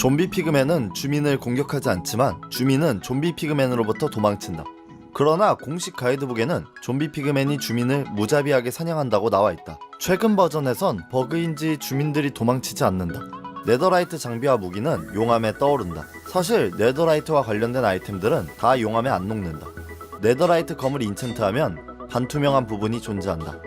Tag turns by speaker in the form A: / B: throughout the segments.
A: 좀비 피그맨은 주민을 공격하지 않지만 주민은 좀비 피그맨으로부터 도망친다. 그러나 공식 가이드북에는 좀비 피그맨이 주민을 무자비하게 사냥한다고 나와있다. 최근 버전에선 버그인지 주민들이 도망치지 않는다. 네더라이트 장비와 무기는 용암에 떠오른다. 사실 네더라이트와 관련된 아이템들은 다 용암에 안 녹는다. 네더라이트 검을 인챈트하면 반투명한 부분이 존재한다.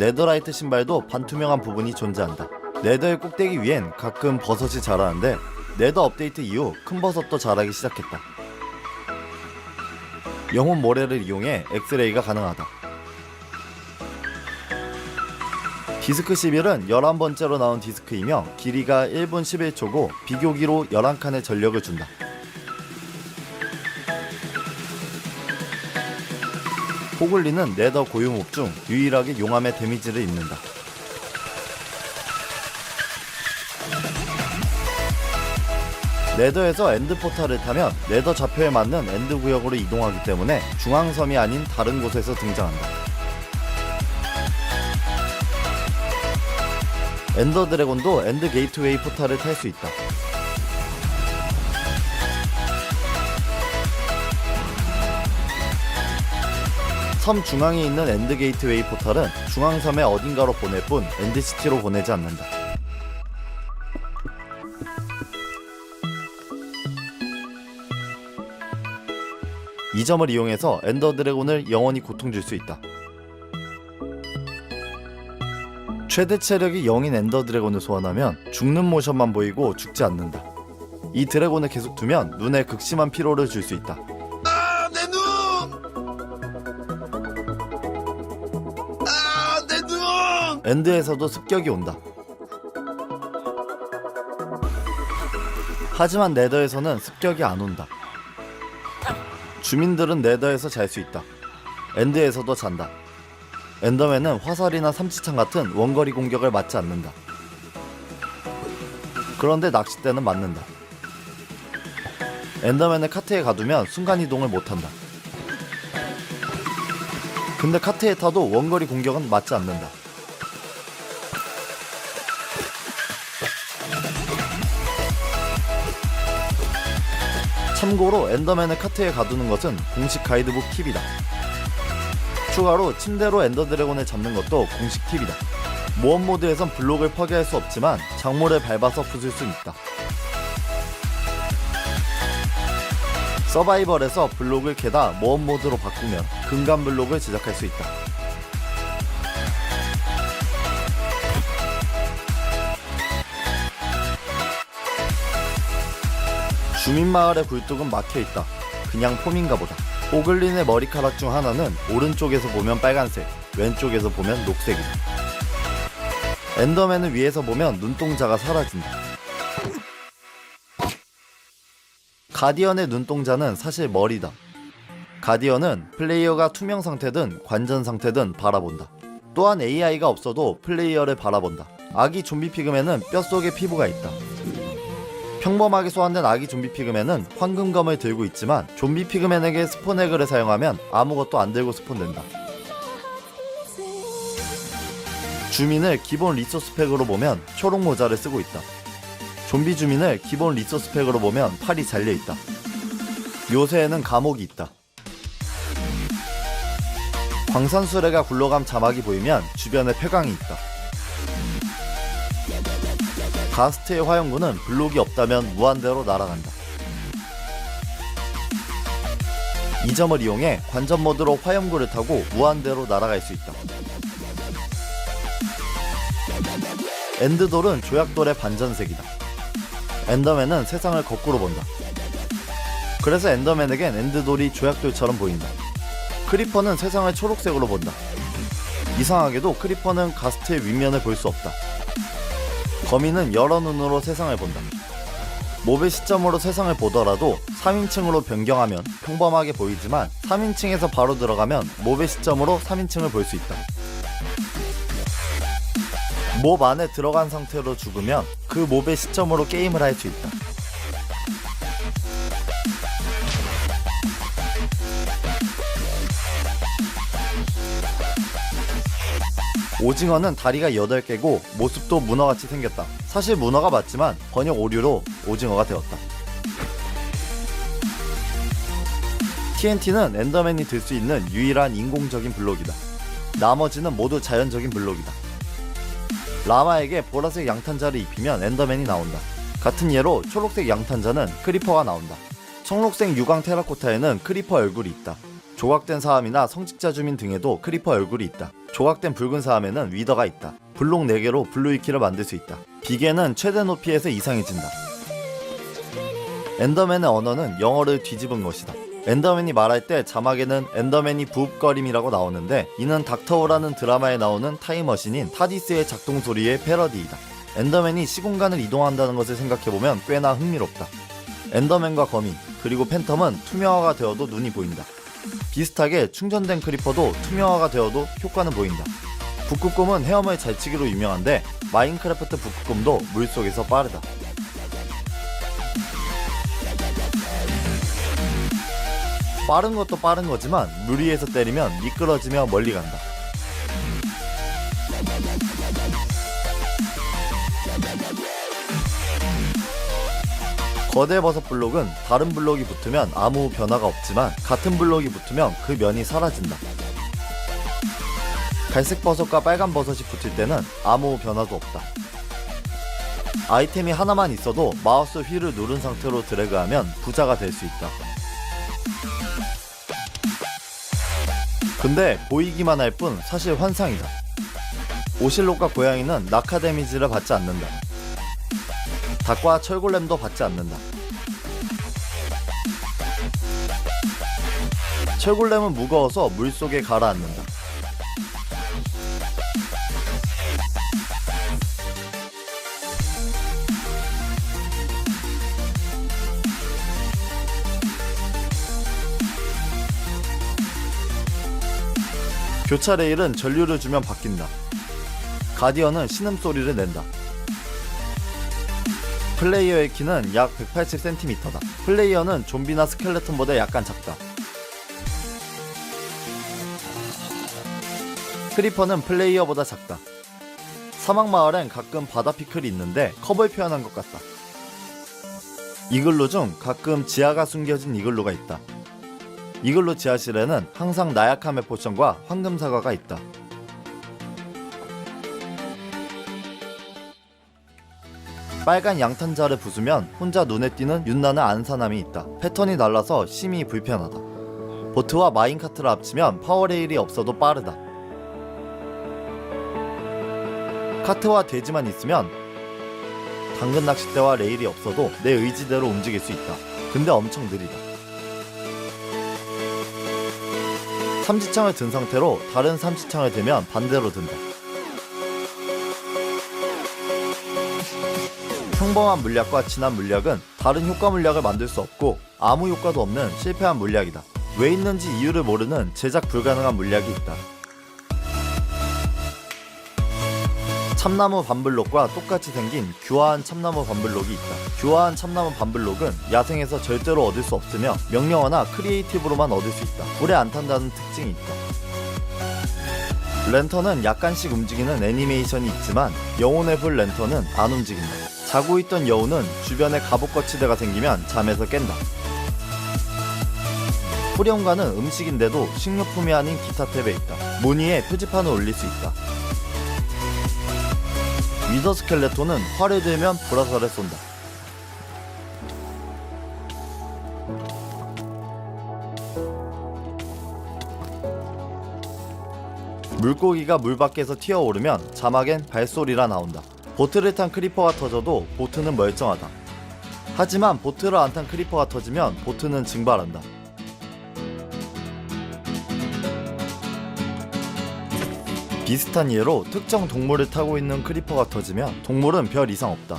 A: 네더라이트 신발도 반투명한 부분이 존재한다. 네더의 꼭대기 위엔 가끔 버섯이 자라는데 네더 업데이트 이후 큰 버섯도 자라기 시작했다. 영혼 모래를 이용해 엑스레이가 가능하다. 디스크 11은 11번째로 나온 디스크이며 길이가 1분 11초고 비교기로 11칸의 전력을 준다. 포글린은 네더 고유몹 중 유일하게 용암의 데미지를 입는다. 네더에서 엔드 포탈을 타면 네더 좌표에 맞는 엔드 구역으로 이동하기 때문에 중앙섬이 아닌 다른 곳에서 등장한다. 엔더 드래곤도 엔드 게이트웨이 포탈을 탈 수 있다. 섬 중앙에 있는 엔드 게이트웨이 포탈은 중앙섬의 어딘가로 보낼 뿐 엔드시티로 보내지 않는다. 이 점을 이용해서 엔더 드래곤을 영원히 고통 줄 수 있다. 최대 체력이 0인 엔더 드래곤을 소환하면 죽는 모션만 보이고 죽지 않는다. 이 드래곤을 계속 두면 눈에 극심한 피로를 줄 수 있다.
B: 아, 내 눈! 아, 내 눈!
A: 엔드에서도 습격이 온다. 하지만 네더에서는 습격이 안 온다. 주민들은 네더에서 잘 수 있다. 엔드에서도 잔다. 엔더맨은 화살이나 삼지창 같은 원거리 공격을 맞지 않는다. 그런데 낚싯대는 맞는다. 엔더맨을 카트에 가두면 순간이동을 못한다. 근데 카트에 타도 원거리 공격은 맞지 않는다. 참고로 엔더맨을 카트에 가두는 것은 공식 가이드북 팁이다. 추가로 침대로 엔더 드래곤을 잡는 것도 공식 팁이다. 모험 모드에선 블록을 파괴할 수 없지만 작물을 밟아서 부술 수 있다. 서바이벌에서 블록을 캐다 모험 모드로 바꾸면 금간 블록을 제작할 수 있다. 주민마을의 굴뚝은 막혀있다. 그냥 폼인가 보다. 오글린의 머리카락 중 하나는 오른쪽에서 보면 빨간색, 왼쪽에서 보면 녹색이다. 엔더맨을 위에서 보면 눈동자가 사라진다. 가디언의 눈동자는 사실 머리다. 가디언은 플레이어가 투명 상태든 관전 상태든 바라본다. 또한 AI가 없어도 플레이어를 바라본다. 아기 좀비 피그맨은 뼛속에 피부가 있다. 평범하게 소환된 아기 좀비 피그맨은 황금검을 들고 있지만 좀비 피그맨에게 스폰에그를 사용하면 아무것도 안 들고 스폰된다. 주민을 기본 리소스 팩으로 보면 초록 모자를 쓰고 있다. 좀비 주민을 기본 리소스 팩으로 보면 팔이 잘려있다. 요새에는 감옥이 있다. 광산수레가 굴러감 자막이 보이면 주변에 폐광이 있다. 가스트의 화염구는 블록이 없다면 무한대로 날아간다. 이 점을 이용해 관전 모드로 화염구를 타고 무한대로 날아갈 수 있다. 엔드돌은 조약돌의 반전색이다. 엔더맨은 세상을 거꾸로 본다. 그래서 엔더맨에겐 엔드돌이 조약돌처럼 보인다. 크리퍼는 세상을 초록색으로 본다. 이상하게도 크리퍼는 가스트의 윗면을 볼 수 없다. 거미는 여러 눈으로 세상을 본다. 몹의 시점으로 세상을 보더라도 3인칭으로 변경하면 평범하게 보이지만 3인칭에서 바로 들어가면 몹의 시점으로 3인칭을 볼 수 있다. 몹 안에 들어간 상태로 죽으면 그 몹의 시점으로 게임을 할 수 있다. 오징어는 다리가 8개고 모습도 문어같이 생겼다. 사실 문어가 맞지만 번역 오류로 오징어가 되었다. TNT는 엔더맨이 들 수 있는 유일한 인공적인 블록이다. 나머지는 모두 자연적인 블록이다. 라마에게 보라색 양탄자를 입히면 엔더맨이 나온다. 같은 예로 초록색 양탄자는 크리퍼가 나온다. 청록색 유광 테라코타에는 크리퍼 얼굴이 있다. 조각된 사암이나 성직자 주민 등에도 크리퍼 얼굴이 있다. 조각된 붉은 사암에는 위더가 있다. 블록 4개로 블루이키를 만들 수 있다. 비계는 최대 높이에서 이상해진다. 엔더맨의 언어는 영어를 뒤집은 것이다. 엔더맨이 말할 때 자막에는 엔더맨이 부읍거림이라고 나오는데 이는 닥터우라는 드라마에 나오는 타임머신인 타디스의 작동 소리의 패러디이다. 엔더맨이 시공간을 이동한다는 것을 생각해보면 꽤나 흥미롭다. 엔더맨과 거미 그리고 팬텀은 투명화가 되어도 눈이 보인다. 비슷하게 충전된 크리퍼도 투명화가 되어도 효과는 보인다. 북극곰은 헤엄을 잘 치기로 유명한데 마인크래프트 북극곰도 물속에서 빠르다. 빠른 것도 빠른 거지만 물 위에서 때리면 미끄러지며 멀리 간다. 거대 버섯 블록은 다른 블록이 붙으면 아무 변화가 없지만 같은 블록이 붙으면 그 면이 사라진다. 갈색 버섯과 빨간 버섯이 붙을 때는 아무 변화도 없다. 아이템이 하나만 있어도 마우스 휠을 누른 상태로 드래그하면 부자가 될 수 있다. 근데 보이기만 할 뿐 사실 환상이다. 오실록과 고양이는 낙하 데미지를 받지 않는다. 닭과 철골렘도 받지 않는다. 철골렘은 무거워서 물속에 가라앉는다. 교차 레일은 전류를 주면 바뀐다. 가디언은 신음소리를 낸다. 플레이어의 키는 약 180cm다. 플레이어는 좀비나 스켈레톤보다 약간 작다. 크리퍼는 플레이어보다 작다. 사막마을엔 가끔 바다 피클이 있는데 컵을 표현한 것 같다. 이글루 중 가끔 지하가 숨겨진 이글루가 있다. 이글루 지하실에는 항상 나약함의 포션과 황금사과가 있다. 빨간 양탄자를 부수면 혼자 눈에 띄는 윤나는 안산함이 있다. 패턴이 날라서 심히 불편하다. 보트와 마인카트를 합치면 파워레일이 없어도 빠르다. 카트와 돼지만 있으면 당근 낚싯대와 레일이 없어도 내 의지대로 움직일 수 있다. 근데 엄청 느리다. 삼지창을 든 상태로 다른 삼지창을 대면 반대로 든다. 평범한 물약과 진한 물약은 다른 효과 물약을 만들 수 없고 아무 효과도 없는 실패한 물약이다. 왜 있는지 이유를 모르는 제작 불가능한 물약이 있다. 참나무 반블록과 똑같이 생긴 규화한 참나무 반블록이 있다. 규화한 참나무 반블록은 야생에서 절대로 얻을 수 없으며 명령어나 크리에이티브로만 얻을 수 있다. 불에 안 탄다는 특징이 있다. 랜턴은 약간씩 움직이는 애니메이션이 있지만 영혼의 불 랜턴은 안 움직인다. 자고 있던 여우는 주변에 갑옷 거치대가 생기면 잠에서 깬다. 후렴가는 음식인데도 식료품이 아닌 기타 탭에 있다. 무늬에 표지판을 올릴 수 있다. 위더 스켈레톤은 활을 들면 불화살을 쏜다. 물고기가 물 밖에서 튀어오르면 자막엔 발소리라 나온다. 보트를 탄 크리퍼가 터져도 보트는 멀쩡하다. 하지만 보트를 안 탄 크리퍼가 터지면 보트는 증발한다. 비슷한 예로 특정 동물을 타고 있는 크리퍼가 터지면 동물은 별 이상 없다.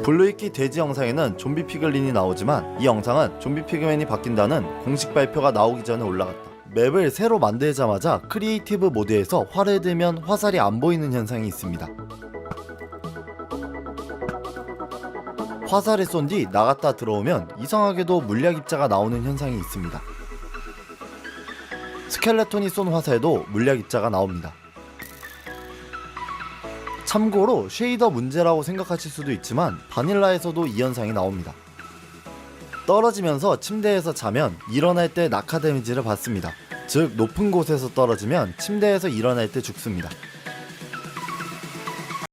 A: 블루이키 돼지 영상에는 좀비 피글린이 나오지만 이 영상은 좀비 피그맨이 바뀐다는 공식 발표가 나오기 전에 올라갔다. 맵을 새로 만들자마자 크리에이티브 모드에서 활을 들면 화살이 안 보이는 현상이 있습니다. 화살을 쏜 뒤 나갔다 들어오면 이상하게도 물약 입자가 나오는 현상이 있습니다. 스켈레톤이 쏜 화살도 물약 입자가 나옵니다. 참고로 쉐이더 문제라고 생각하실 수도 있지만 바닐라에서도 이 현상이 나옵니다. 떨어지면서 침대에서 자면 일어날 때 낙하 데미지를 받습니다. 즉 높은 곳에서 떨어지면 침대에서 일어날 때 죽습니다.